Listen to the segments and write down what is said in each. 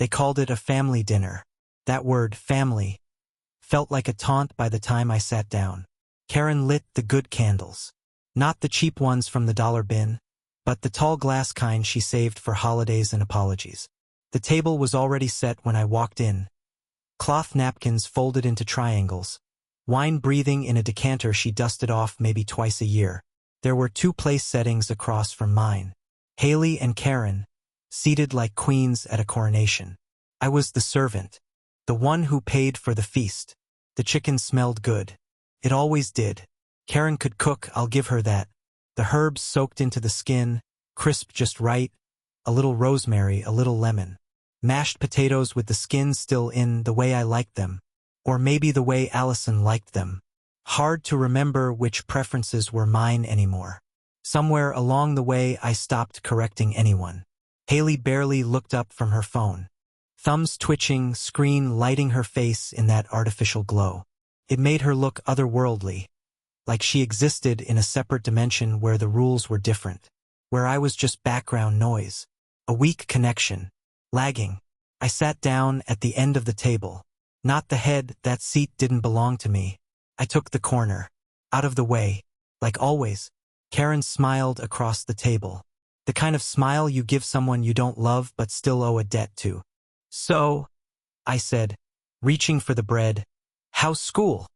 They called it a family dinner. That word, family, felt like a taunt by the time I sat down. Karen lit the good candles. Not the cheap ones from the dollar bin, but the tall glass kind she saved for holidays and apologies. The table was already set when I walked in. Cloth napkins folded into triangles. Wine breathing in a decanter she dusted off maybe twice a year. There were 2 place settings across from mine. Haley and Karen, seated like queens at a coronation. I was the servant, the one who paid for the feast. The chicken smelled good. It always did. Karen could cook, I'll give her that. The herbs soaked into the skin, crisp just right, a little rosemary, a little lemon. Mashed potatoes with the skin still in, the way I liked them. Or maybe the way Allison liked them. Hard to remember which preferences were mine anymore. Somewhere along the way I stopped correcting anyone. Haley barely looked up from her phone. Thumbs twitching, screen lighting her face in that artificial glow. It made her look otherworldly, like she existed in a separate dimension where the rules were different, where I was just background noise. A weak connection. Lagging. I sat down at the end of the table. Not the head, that seat didn't belong to me. I took the corner. Out of the way. Like always. Karen smiled across the table. The kind of smile you give someone you don't love but still owe a debt to. So, I said, reaching for the bread, how's school?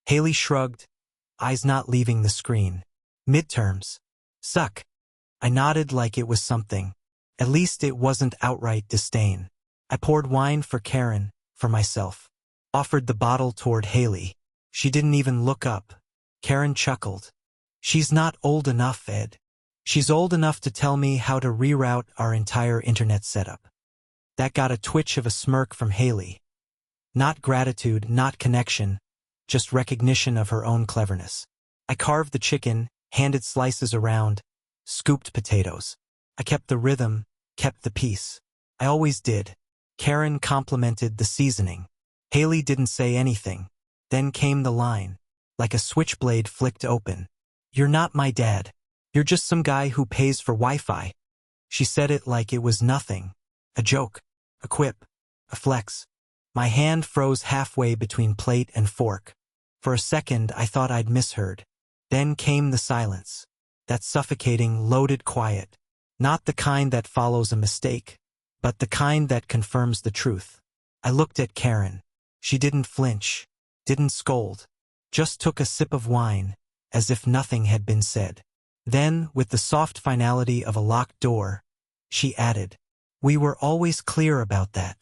Haley shrugged, eyes not leaving the screen. Midterms. Suck. I nodded like it was something. At least it wasn't outright disdain. I poured wine for Karen, for myself. Offered the bottle toward Haley. She didn't even look up. Karen chuckled. She's not old enough, Ed. She's old enough to tell me how to reroute our entire internet setup. That got a twitch of a smirk from Haley. Not gratitude, not connection, just recognition of her own cleverness. I carved the chicken, handed slices around, scooped potatoes. I kept the rhythm, kept the peace. I always did. Karen complimented the seasoning. Haley didn't say anything. Then came the line. Like a switchblade flicked open. You're not my dad. You're just some guy who pays for Wi-Fi. She said it like it was nothing. A joke. A quip. A flex. My hand froze halfway between plate and fork. For a second I thought I'd misheard. Then came the silence. That suffocating, loaded quiet. Not the kind that follows a mistake, but the kind that confirms the truth. I looked at Karen. She didn't flinch. Didn't scold. Just took a sip of wine, as if nothing had been said. Then, with the soft finality of a locked door, she added, "We were always clear about that."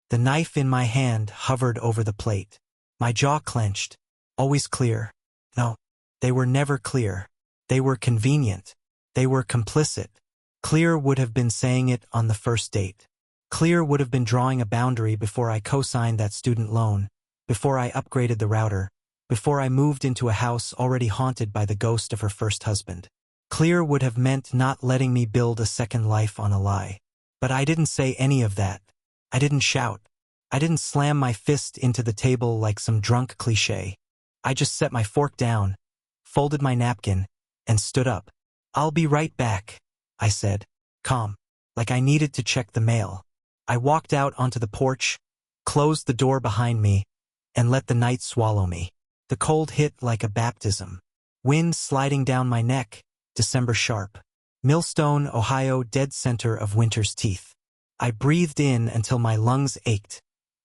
The knife in my hand hovered over the plate. My jaw clenched. Always clear. No, they were never clear. They were convenient. They were complicit. Clear would have been saying it on the first date. Clear would have been drawing a boundary before I co-signed that student loan, before I upgraded the router, before I moved into a house already haunted by the ghost of her first husband. Clear would have meant not letting me build a second life on a lie. But I didn't say any of that. I didn't shout. I didn't slam my fist into the table like some drunk cliché. I just set my fork down, folded my napkin, and stood up. "I'll be right back," I said, calm, like I needed to check the mail. I walked out onto the porch, closed the door behind me, and let the night swallow me. The cold hit like a baptism. Wind sliding down my neck, December sharp. Millstone, Ohio, dead center of winter's teeth. I breathed in until my lungs ached,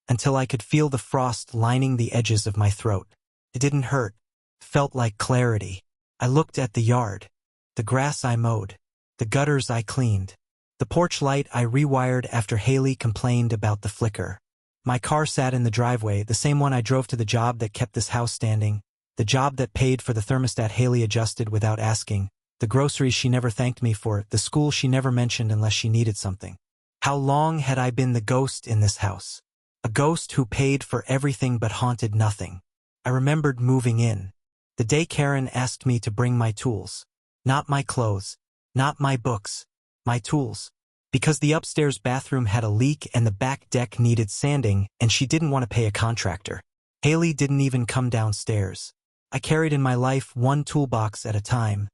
until I could feel the frost lining the edges of my throat. It didn't hurt. Felt like clarity. I looked at the yard. The grass I mowed. The gutters I cleaned. The porch light I rewired after Haley complained about the flicker. My car sat in the driveway, the same one I drove to the job that kept this house standing, the job that paid for the thermostat Haley adjusted without asking, the groceries she never thanked me for, the school she never mentioned unless she needed something. How long had I been the ghost in this house? A ghost who paid for everything but haunted nothing. I remembered moving in. The day Karen asked me to bring my tools. Not my clothes. Not my books. My tools. Because the upstairs bathroom had a leak and the back deck needed sanding, and she didn't want to pay a contractor. Haley didn't even come downstairs. I carried in my life one toolbox at a time,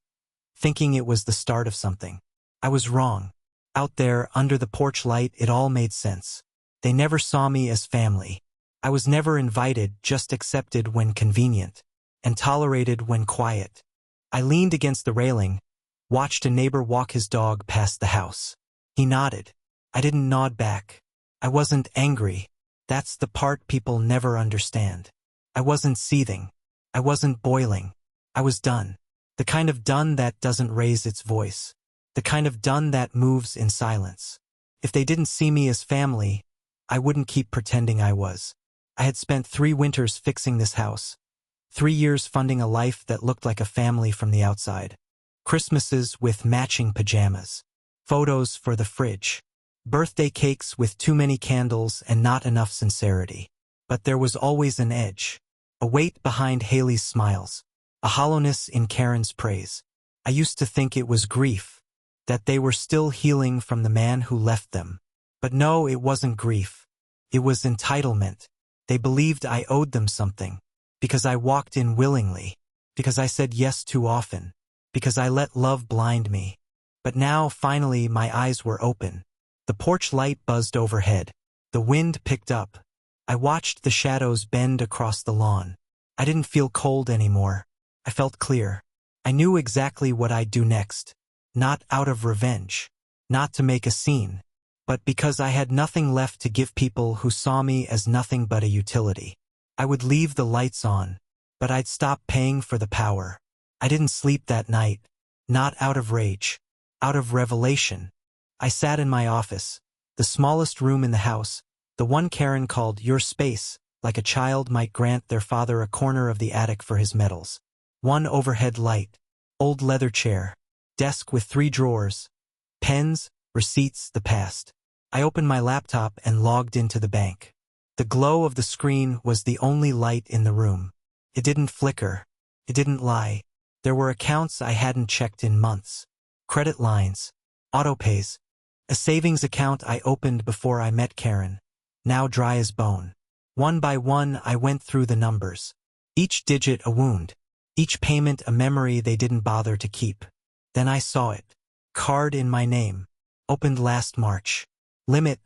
thinking it was the start of something. I was wrong. Out there, under the porch light, it all made sense. They never saw me as family. I was never invited, just accepted when convenient, and tolerated when quiet. I leaned against the railing, watched a neighbor walk his dog past the house. He nodded. I didn't nod back. I wasn't angry. That's the part people never understand. I wasn't seething. I wasn't boiling. I was done. The kind of done that doesn't raise its voice. The kind of done that moves in silence. If they didn't see me as family, I wouldn't keep pretending I was. I had spent 3 winters fixing this house. 3 years funding a life that looked like a family from the outside. Christmases with matching pajamas. Photos for the fridge. Birthday cakes with too many candles and not enough sincerity. But there was always an edge. A weight behind Haley's smiles. A hollowness in Karen's praise. I used to think it was grief. That they were still healing from the man who left them. But no, it wasn't grief. It was entitlement. They believed I owed them something. Because I walked in willingly. Because I said yes too often. Because I let love blind me. But now, finally, my eyes were open. The porch light buzzed overhead. The wind picked up. I watched the shadows bend across the lawn. I didn't feel cold anymore. I felt clear. I knew exactly what I'd do next. Not out of revenge. Not to make a scene. But because I had nothing left to give people who saw me as nothing but a utility. I would leave the lights on. But I'd stop paying for the power. I didn't sleep that night. Not out of rage. Out of revelation. I sat in my office. The smallest room in the house. The one Karen called your space, like a child might grant their father a corner of the attic for his medals. One overhead light. Old leather chair. Desk with 3 drawers. Pens, receipts, the past. I opened my laptop and logged into the bank. The glow of the screen was the only light in the room. It didn't flicker. It didn't lie. There were accounts I hadn't checked in months. Credit lines. Autopays. A savings account I opened before I met Karen. Now dry as bone. One by one I went through the numbers. Each digit a wound. Each payment a memory they didn't bother to keep. Then I saw it. Card in my name. Opened last March. Limit,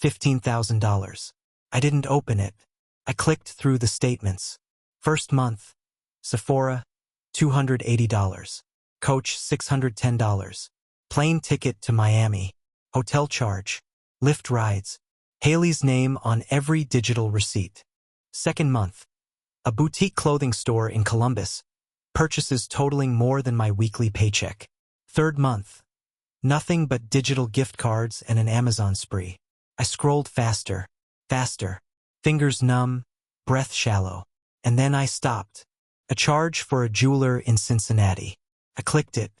$15,000. I didn't open it. I clicked through the statements. First month. Sephora, $280. Coach, $610. Plane ticket to Miami. Hotel charge. Lyft rides. Haley's name on every digital receipt. Second month. A boutique clothing store in Columbus. Purchases totaling more than my weekly paycheck. Third month. Nothing but digital gift cards and an Amazon spree. I scrolled faster. Faster. Fingers numb. Breath shallow. And then I stopped. A charge for a jeweler in Cincinnati. I clicked it.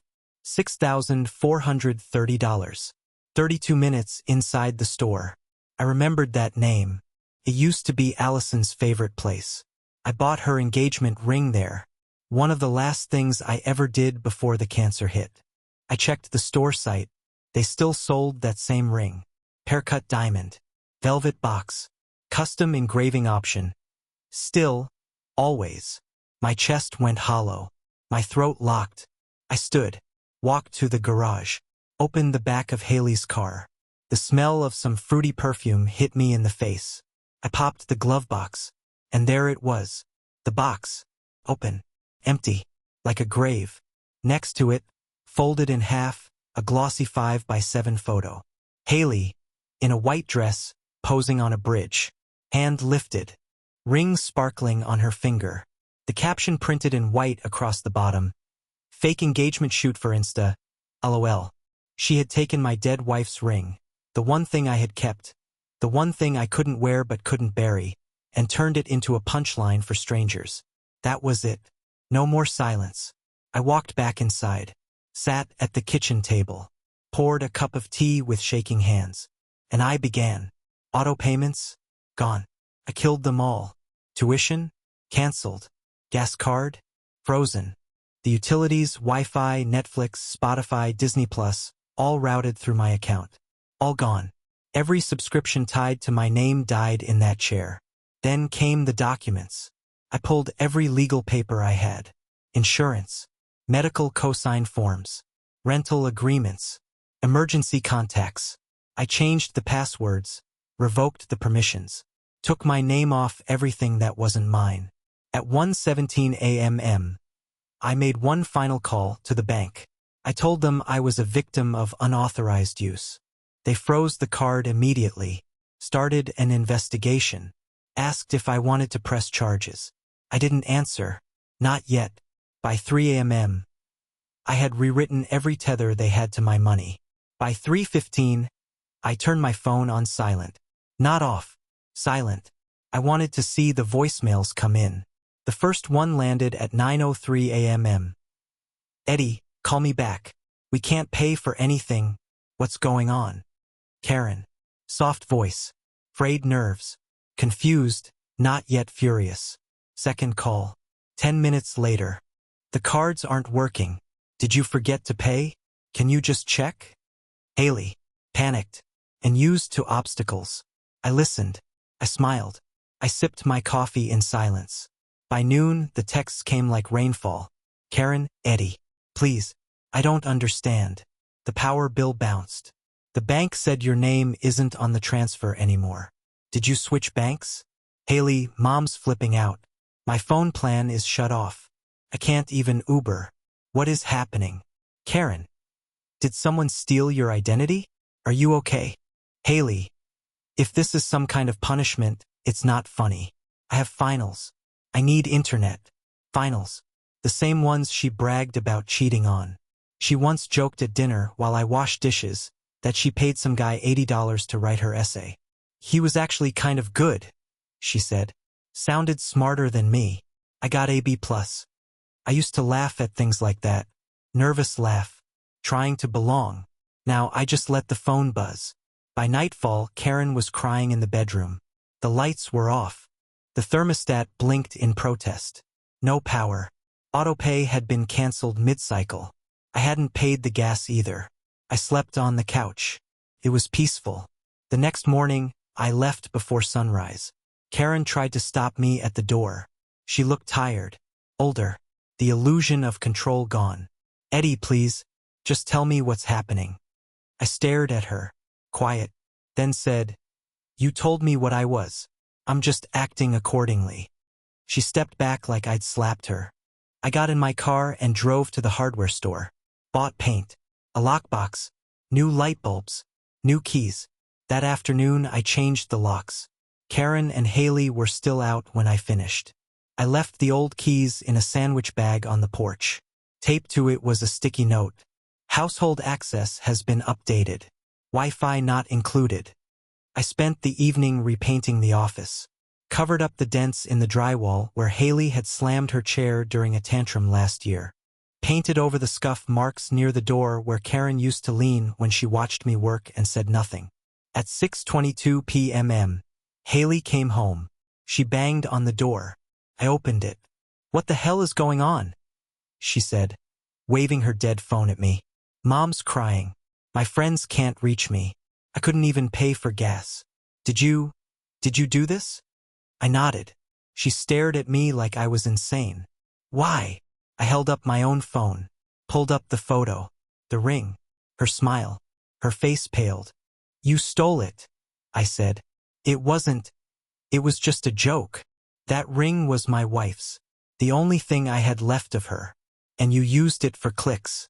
$6,430. 32 minutes inside the store. I remembered that name. It used to be Allison's favorite place. I bought her engagement ring there. One of the last things I ever did before the cancer hit. I checked the store site. They still sold that same ring. Haircut diamond. Velvet box. Custom engraving option. Still. Always. My chest went hollow. My throat locked. I stood. Walked to the garage. Opened the back of Haley's car. The smell of some fruity perfume hit me in the face. I popped the glove box. And there it was. The box. Open. Empty. Like a grave. Next to it, folded in half, a glossy 5x7 photo. Haley, in a white dress, posing on a bridge. Hand lifted. Ring sparkling on her finger. The caption printed in white across the bottom. Fake engagement shoot for Insta. LOL. She had taken my dead wife's ring. The one thing I had kept. The one thing I couldn't wear but couldn't bury. And turned it into a punchline for strangers. That was it. No more silence. I walked back inside. Sat at the kitchen table. Poured a cup of tea with shaking hands. And I began. Auto payments? Gone. I killed them all. Tuition? Cancelled. Gas card? Frozen. The utilities, Wi-Fi, Netflix, Spotify, Disney Plus, all routed through my account. All gone. Every subscription tied to my name died in that chair. Then came the documents. I pulled every legal paper I had. Insurance. Medical cosign forms. Rental agreements. Emergency contacts. I changed the passwords. revoked the permissions, took my name off everything that wasn't mine. At 1:17 a.m., I made one final call to the bank. I told them I was a victim of unauthorized use. They froze the card immediately, started an investigation, asked if I wanted to press charges. I didn't answer. Not yet. By 3 a.m., I had rewritten every tether they had to my money. By 3:15, I turned my phone on silent. Not off. Silent. I wanted to see the voicemails come in. The first one landed at 9:03 a.m. Eddie, call me back. We can't pay for anything. What's going on? Karen. Soft voice. Frayed nerves. Confused, not yet furious. Second call. 10 minutes later. The cards aren't working. Did you forget to pay? Can you just check? Haley. Panicked. And used to obstacles. I listened. I smiled. I sipped my coffee in silence. By noon, the texts came like rainfall. Karen, Eddie. Please. I don't understand. The power bill bounced. The bank said your name isn't on the transfer anymore. Did you switch banks? Haley, Mom's flipping out. My phone plan is shut off. I can't even Uber. What is happening? Karen. Did someone steal your identity? Are you okay? Haley. If this is some kind of punishment, it's not funny. I have finals. I need internet. Finals. The same ones she bragged about cheating on. She once joked at dinner while I washed dishes that she paid some guy $80 to write her essay. He was actually kind of good, she said. Sounded smarter than me. I got a B+. I used to laugh at things like that. Nervous laugh. Trying to belong. Now I just let the phone buzz. By nightfall, Karen was crying in the bedroom. The lights were off. The thermostat blinked in protest. No power. Autopay had been canceled mid-cycle. I hadn't paid the gas either. I slept on the couch. It was peaceful. The next morning, I left before sunrise. Karen tried to stop me at the door. She looked tired. Older. The illusion of control gone. Eddie, please. Just tell me what's happening. I stared at her. Quiet. Then said, You told me what I was. I'm just acting accordingly. She stepped back like I'd slapped her. I got in my car and drove to the hardware store. Bought paint. A lockbox. New light bulbs. New keys. That afternoon I changed the locks. Karen and Haley were still out when I finished. I left the old keys in a sandwich bag on the porch. Taped to it was a sticky note. Household access has been updated. Wi-Fi not included. I spent the evening repainting the office. Covered up the dents in the drywall where Haley had slammed her chair during a tantrum last year. Painted over the scuff marks near the door where Karen used to lean when she watched me work and said nothing. At 6:22 p.m. Haley came home. She banged on the door. I opened it. What the hell is going on? She said, waving her dead phone at me. Mom's crying. My friends can't reach me. I couldn't even pay for gas. Did you do this? I nodded. She stared at me like I was insane. Why? I held up my own phone, pulled up the photo, the ring, her smile, her face paled. You stole it, I said. It wasn't. It was just a joke. That ring was my wife's, the only thing I had left of her, and you used it for clicks.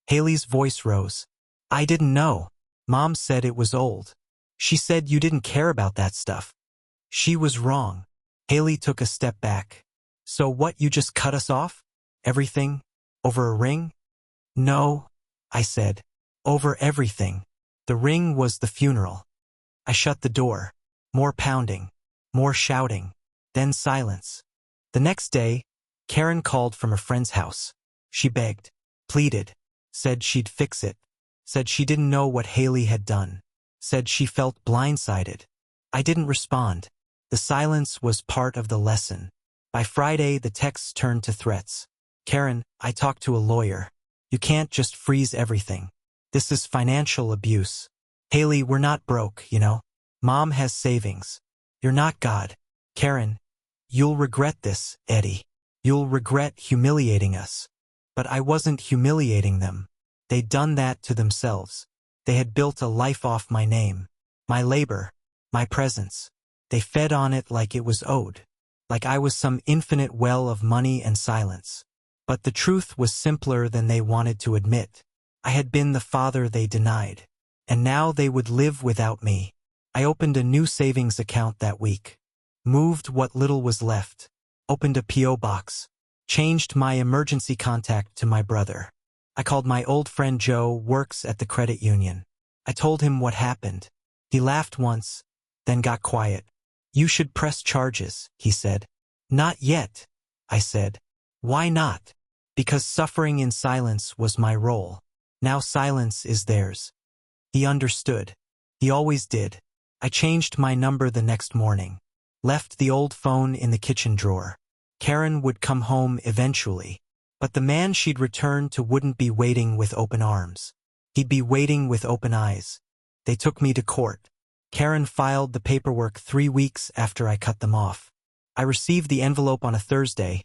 Haley's voice rose. I didn't know. Mom said it was old. She said you didn't care about that stuff. She was wrong. Haley took a step back. So what, you just cut us off? Everything? Over a ring? No, I said. Over everything. The ring was the funeral. I shut the door. More pounding. More shouting. Then silence. The next day, Karen called from a friend's house. She begged, pleaded, said she'd fix it, said she didn't know what Haley had done, said she felt blindsided. I didn't respond. The silence was part of the lesson. By Friday, the texts turned to threats. Karen, I talked to a lawyer. You can't just freeze everything. This is financial abuse. Haley, we're not broke, you know. Mom has savings. You're not God. Karen, you'll regret this, Eddie. You'll regret humiliating us. But I wasn't humiliating them. They'd done that to themselves. They had built a life off my name, my labor, my presence. They fed on it like it was owed, like I was some infinite well of money and silence. But the truth was simpler than they wanted to admit. I had been the father they denied, and now they would live without me. I opened a new savings account that week, moved what little was left, opened a P.O. box, changed my emergency contact to my brother. I called my old friend Joe, works at the credit union. I told him what happened. He laughed once, then got quiet. You should press charges, he said. Not yet, I said. Why not? Because suffering in silence was my role. Now silence is theirs. He understood. He always did. I changed my number the next morning. Left the old phone in the kitchen drawer. Karen would come home eventually, but the man she'd return to wouldn't be waiting with open arms. He'd be waiting with open eyes. They took me to court. Karen filed the paperwork 3 weeks after I cut them off. I received the envelope on a Thursday,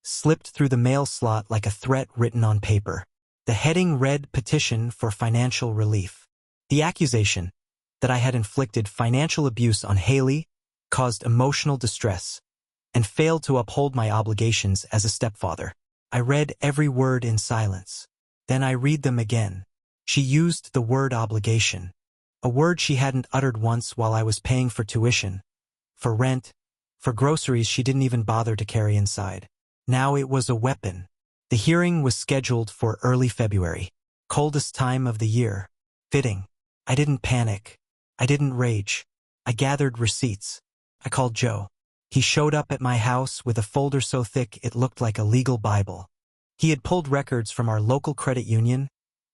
slipped through the mail slot like a threat written on paper. The heading read Petition for Financial Relief. The accusation that I had inflicted financial abuse on Haley caused emotional distress and failed to uphold my obligations as a stepfather. I read every word in silence. Then I read them again. She used the word obligation, a word she hadn't uttered once while I was paying for tuition, for rent, for groceries she didn't even bother to carry inside. Now it was a weapon. The hearing was scheduled for early February, coldest time of the year. Fitting. I didn't panic. I didn't rage. I gathered receipts. I called Joe. He showed up at my house with a folder so thick it looked like a legal Bible. He had pulled records from our local credit union,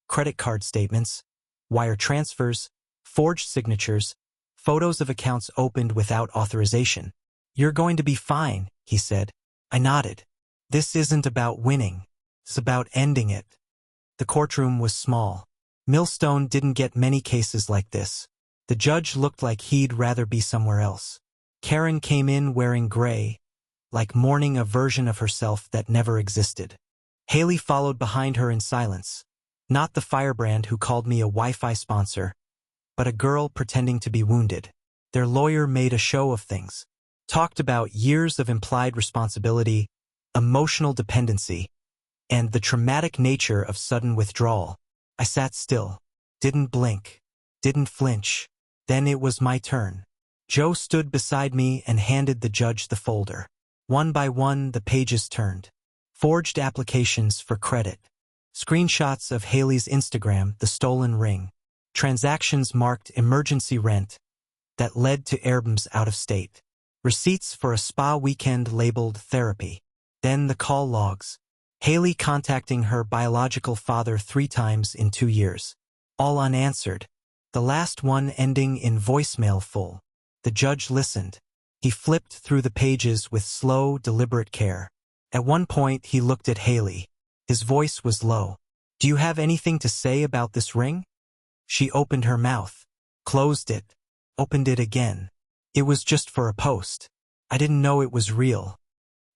credit card statements, wire transfers, forged signatures, photos of accounts opened without authorization. You're going to be fine, he said. I nodded. This isn't about winning. It's about ending it. The courtroom was small. Millstone didn't get many cases like this. The judge looked like he'd rather be somewhere else. Karen came in wearing gray, like mourning a version of herself that never existed. Haley followed behind her in silence. Not the firebrand who called me a Wi-Fi sponsor, but a girl pretending to be wounded. Their lawyer made a show of things. Talked about years of implied responsibility, emotional dependency, and the traumatic nature of sudden withdrawal. I sat still, didn't blink, didn't flinch. Then it was my turn. Joe stood beside me and handed the judge the folder. One by one, the pages turned. Forged applications for credit. Screenshots of Haley's Instagram, the stolen ring. Transactions marked emergency rent that led to Airbnbs out of state. Receipts for a spa weekend labeled therapy. Then the call logs. Haley contacting her biological father 3 times in 2 years. All unanswered. The last one ending in voicemail full. The judge listened. He flipped through the pages with slow, deliberate care. At one point, he looked at Haley. His voice was low. Do you have anything to say about this ring? She opened her mouth, closed it, opened it again. It was just for a post. I didn't know it was real.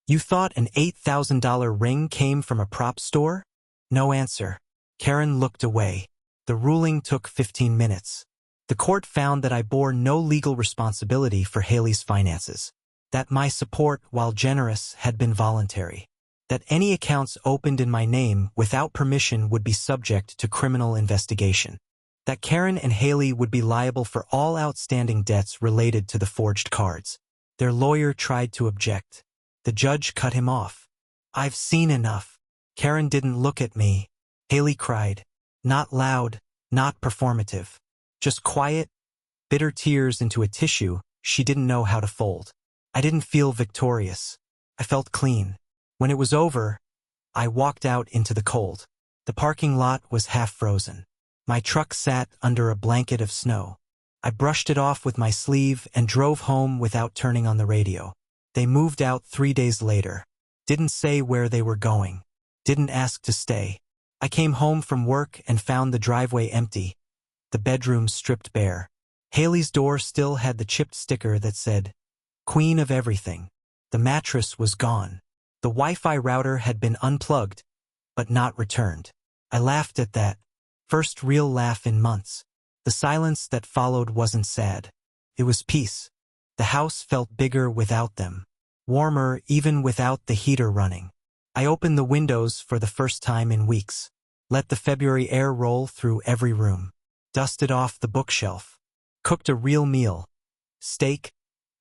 You thought an $8,000 ring came from a prop store? No answer. Karen looked away. The ruling took 15 minutes. The court found that I bore no legal responsibility for Haley's finances. That my support, while generous, had been voluntary. That any accounts opened in my name without permission would be subject to criminal investigation. That Karen and Haley would be liable for all outstanding debts related to the forged cards. Their lawyer tried to object. The judge cut him off. I've seen enough. Karen didn't look at me. Haley cried. Not loud, not performative. Just quiet, bitter tears into a tissue she didn't know how to fold. I didn't feel victorious. I felt clean. When it was over, I walked out into the cold. The parking lot was half frozen. My truck sat under a blanket of snow. I brushed it off with my sleeve and drove home without turning on the radio. They moved out 3 days later. Didn't say where they were going. Didn't ask to stay. I came home from work and found the driveway empty. The bedroom stripped bare. Haley's door still had the chipped sticker that said, Queen of Everything. The mattress was gone. The Wi-Fi router had been unplugged, but not returned. I laughed at that. First real laugh in months. The silence that followed wasn't sad. It was peace. The house felt bigger without them, warmer even without the heater running. I opened the windows for the first time in weeks, let the February air roll through every room, dusted off the bookshelf, cooked a real meal, steak,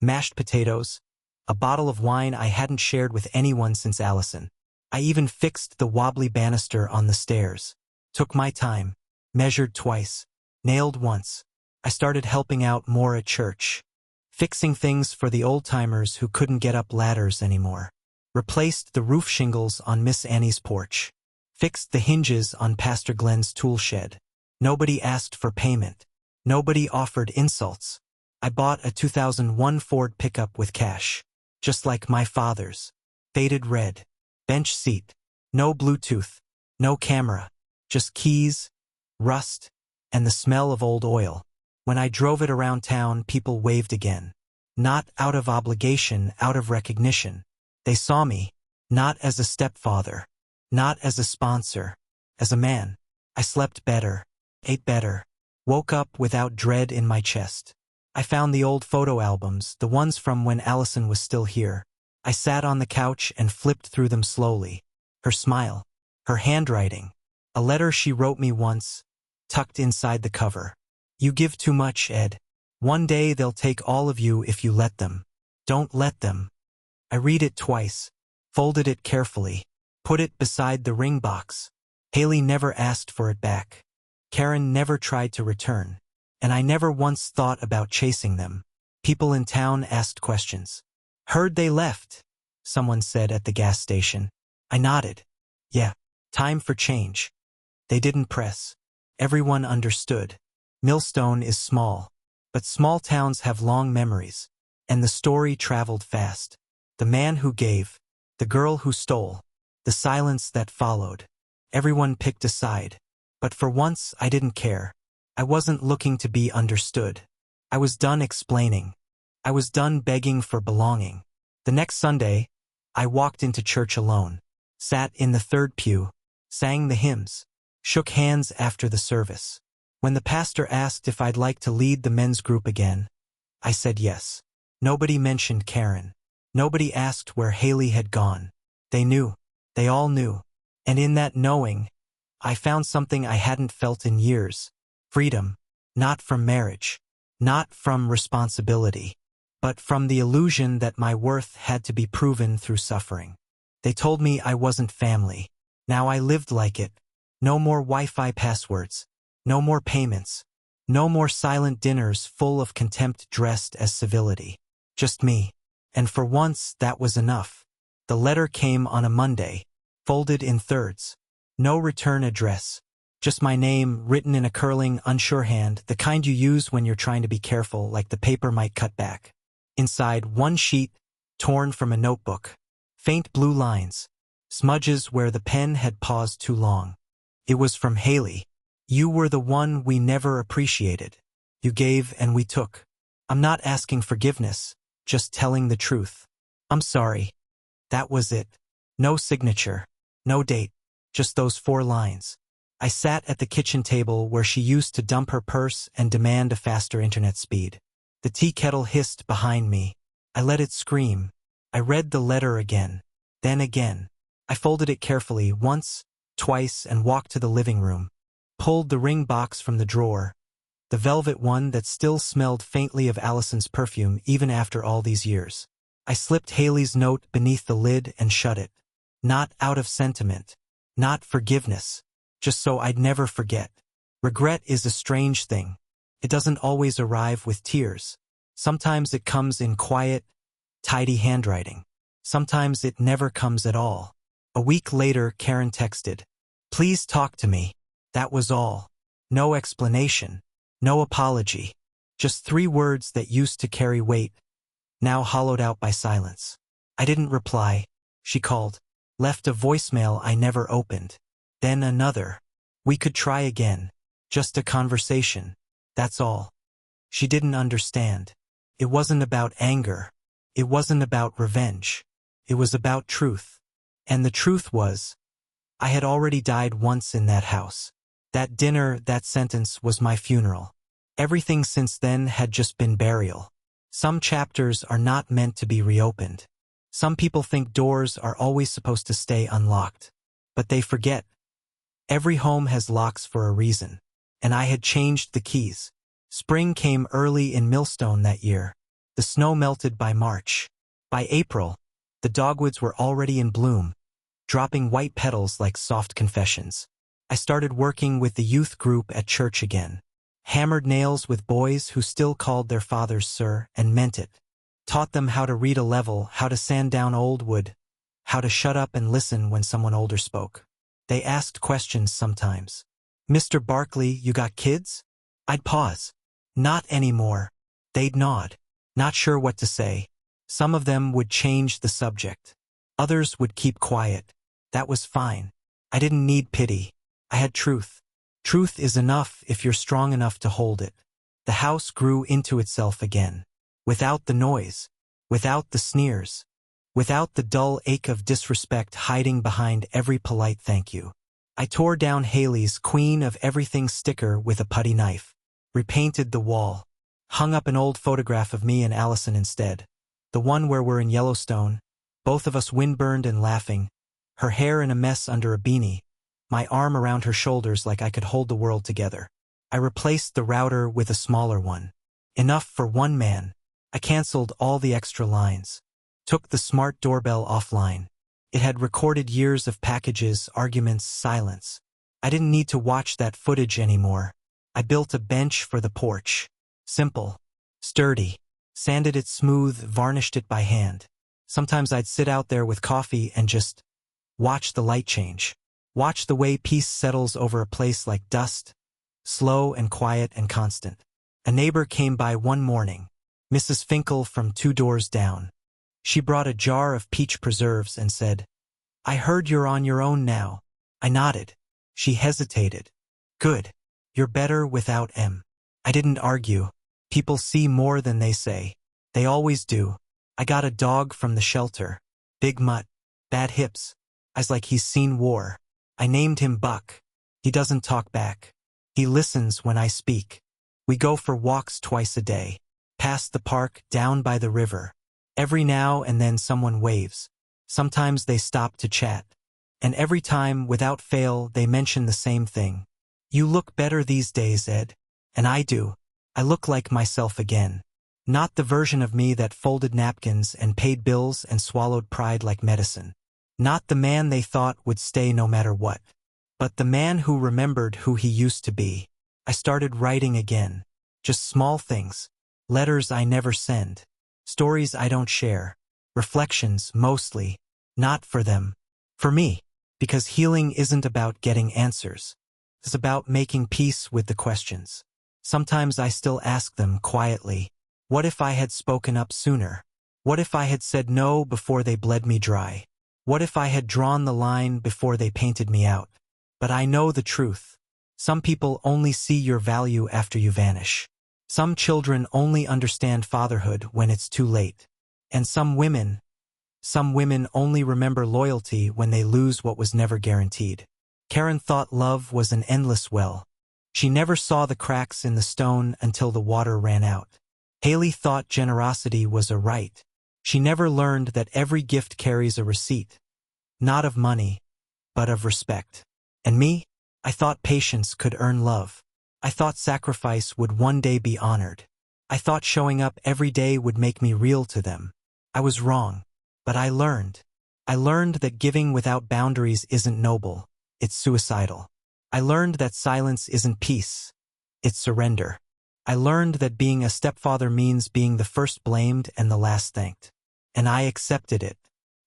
mashed potatoes, a bottle of wine I hadn't shared with anyone since Allison. I even fixed the wobbly banister on the stairs, took my time, measured twice, nailed once. I started helping out more at church, fixing things for the old-timers who couldn't get up ladders anymore, replaced the roof shingles on Miss Annie's porch, fixed the hinges on Pastor Glenn's tool shed. Nobody asked for payment. Nobody offered insults. I bought a 2001 Ford pickup with cash, just like my father's, faded red, bench seat, no Bluetooth, no camera, just keys, rust, and the smell of old oil. When I drove it around town, people waved again. Not out of obligation, out of recognition. They saw me, not as a stepfather, not as a sponsor, as a man. I slept better, ate better, woke up without dread in my chest. I found the old photo albums, the ones from when Allison was still here. I sat on the couch and flipped through them slowly. Her smile, her handwriting, a letter she wrote me once, tucked inside the cover. You give too much, Ed. One day they'll take all of you if you let them. Don't let them. I read it twice, folded it carefully, put it beside the ring box. Haley never asked for it back. Karen never tried to return. And I never once thought about chasing them. People in town asked questions. Heard they left, someone said at the gas station. I nodded. Yeah, time for change. They didn't press. Everyone understood. Millstone is small, but small towns have long memories, and the story traveled fast. The man who gave, the girl who stole, the silence that followed. Everyone picked a side, but for once I didn't care. I wasn't looking to be understood. I was done explaining. I was done begging for belonging. The next Sunday, I walked into church alone, sat in the third pew, sang the hymns, shook hands after the service. When the pastor asked if I'd like to lead the men's group again, I said yes. Nobody mentioned Karen. Nobody asked where Haley had gone. They knew. They all knew. And in that knowing, I found something I hadn't felt in years. Freedom. Not from marriage. Not from responsibility. But from the illusion that my worth had to be proven through suffering. They told me I wasn't family. Now I lived like it. No more Wi-Fi passwords. No more payments. No more silent dinners full of contempt dressed as civility. Just me. And for once, that was enough. The letter came on a Monday, folded in thirds. No return address. Just my name, written in a curling, unsure hand, the kind you use when you're trying to be careful, like the paper might cut back. Inside, one sheet, torn from a notebook. Faint blue lines. Smudges where the pen had paused too long. It was from Haley. You were the one we never appreciated. You gave and we took. I'm not asking forgiveness, just telling the truth. I'm sorry. That was it. No signature. No date. Just those 4 lines. I sat at the kitchen table where she used to dump her purse and demand a faster internet speed. The tea kettle hissed behind me. I let it scream. I read the letter again. Then again. I folded it carefully once, twice, and walked to the living room. Pulled the ring box from the drawer, the velvet one that still smelled faintly of Allison's perfume even after all these years. I slipped Haley's note beneath the lid and shut it. Not out of sentiment, not forgiveness, just so I'd never forget. Regret is a strange thing. It doesn't always arrive with tears. Sometimes it comes in quiet, tidy handwriting. Sometimes it never comes at all. A week later, Karen texted, "Please talk to me." That was all. No explanation. No apology. Just 3 words that used to carry weight, now hollowed out by silence. I didn't reply. She called. Left a voicemail I never opened. Then another. We could try again. Just a conversation. That's all. She didn't understand. It wasn't about anger. It wasn't about revenge. It was about truth. And the truth was, I had already died once in that house. That dinner, that sentence was my funeral. Everything since then had just been burial. Some chapters are not meant to be reopened. Some people think doors are always supposed to stay unlocked. But they forget. Every home has locks for a reason. And I had changed the keys. Spring came early in Millstone that year. The snow melted by March. By April, the dogwoods were already in bloom, dropping white petals like soft confessions. I started working with the youth group at church again. Hammered nails with boys who still called their fathers sir and meant it. Taught them how to read a level, how to sand down old wood, how to shut up and listen when someone older spoke. They asked questions sometimes. "Mr. Barkley, you got kids?" I'd pause. "Not anymore." They'd nod, not sure what to say. Some of them would change the subject. Others would keep quiet. That was fine. I didn't need pity. I had truth. Truth is enough if you're strong enough to hold it. The house grew into itself again. Without the noise. Without the sneers. Without the dull ache of disrespect hiding behind every polite thank you. I tore down Haley's Queen of Everything sticker with a putty knife. Repainted the wall. Hung up an old photograph of me and Allison instead. The one where we're in Yellowstone, both of us windburned and laughing, her hair in a mess under a beanie, my arm around her shoulders like I could hold the world together. I replaced the router with a smaller one. Enough for one man. I canceled all the extra lines. Took the smart doorbell offline. It had recorded years of packages, arguments, silence. I didn't need to watch that footage anymore. I built a bench for the porch. Simple. Sturdy. Sanded it smooth, varnished it by hand. Sometimes I'd sit out there with coffee and just watch the light change. Watch the way peace settles over a place like dust. Slow and quiet and constant. A neighbor came by one morning. Mrs. Finkel from 2 doors down. She brought a jar of peach preserves and said, "I heard you're on your own now." I nodded. She hesitated. "Good. You're better without M." I didn't argue. People see more than they say. They always do. I got a dog from the shelter. Big mutt. Bad hips. Eyes like he's seen war. I named him Buck. He doesn't talk back. He listens when I speak. We go for walks twice a day. Past the park, down by the river. Every now and then someone waves. Sometimes they stop to chat. And every time, without fail, they mention the same thing. "You look better these days, Ed." And I do. I look like myself again. Not the version of me that folded napkins and paid bills and swallowed pride like medicine. Not the man they thought would stay no matter what. But the man who remembered who he used to be. I started writing again. Just small things. Letters I never send. Stories I don't share. Reflections, mostly. Not for them. For me. Because healing isn't about getting answers. It's about making peace with the questions. Sometimes I still ask them quietly. What if I had spoken up sooner? What if I had said no before they bled me dry? What if I had drawn the line before they painted me out? But I know the truth. Some people only see your value after you vanish. Some children only understand fatherhood when it's too late. And some women only remember loyalty when they lose what was never guaranteed. Karen thought love was an endless well. She never saw the cracks in the stone until the water ran out. Haley thought generosity was a right. She never learned that every gift carries a receipt. Not of money, but of respect. And me? I thought patience could earn love. I thought sacrifice would one day be honored. I thought showing up every day would make me real to them. I was wrong. But I learned. I learned that giving without boundaries isn't noble. It's suicidal. I learned that silence isn't peace. It's surrender. I learned that being a stepfather means being the first blamed and the last thanked. And I accepted it.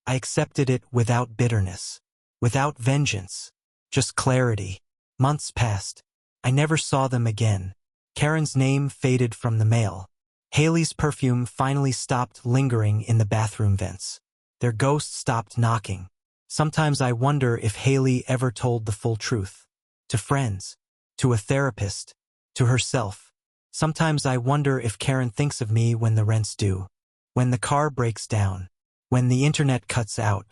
I accepted it without bitterness. Without vengeance. Just clarity. Months passed. I never saw them again. Karen's name faded from the mail. Haley's perfume finally stopped lingering in the bathroom vents. Their ghost stopped knocking. Sometimes I wonder if Haley ever told the full truth. To friends. To a therapist. To herself. Sometimes I wonder if Karen thinks of me when the rent's due. When the car breaks down. When the internet cuts out.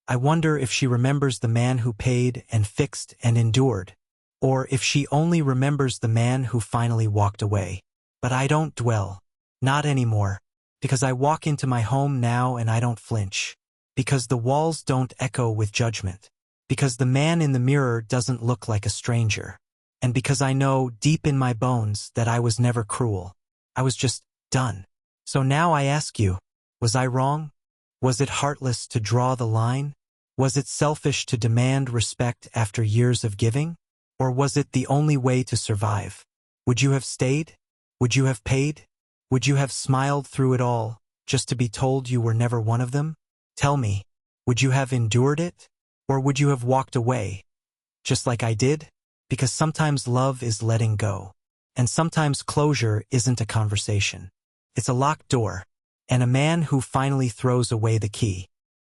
I wonder if she remembers the man who paid and fixed and endured. or if she only remembers the man who finally walked away. But I don't dwell. Not anymore. Because I walk into my home now and I don't flinch. Because the walls don't echo with judgment. Because the man in the mirror doesn't look like a stranger. And because I know deep in my bones that I was never cruel. I was just done. So now I ask you, was I wrong? Was it heartless to draw the line? Was it selfish to demand respect after years of giving? Or was it the only way to survive? Would you have stayed? Would you have paid? Would you have smiled through it all, just to be told you were never one of them? Tell me, would you have endured it? Or would you have walked away? Just like I did? Because sometimes love is letting go. And sometimes closure isn't a conversation. It's a locked door. And a man who finally throws away the key.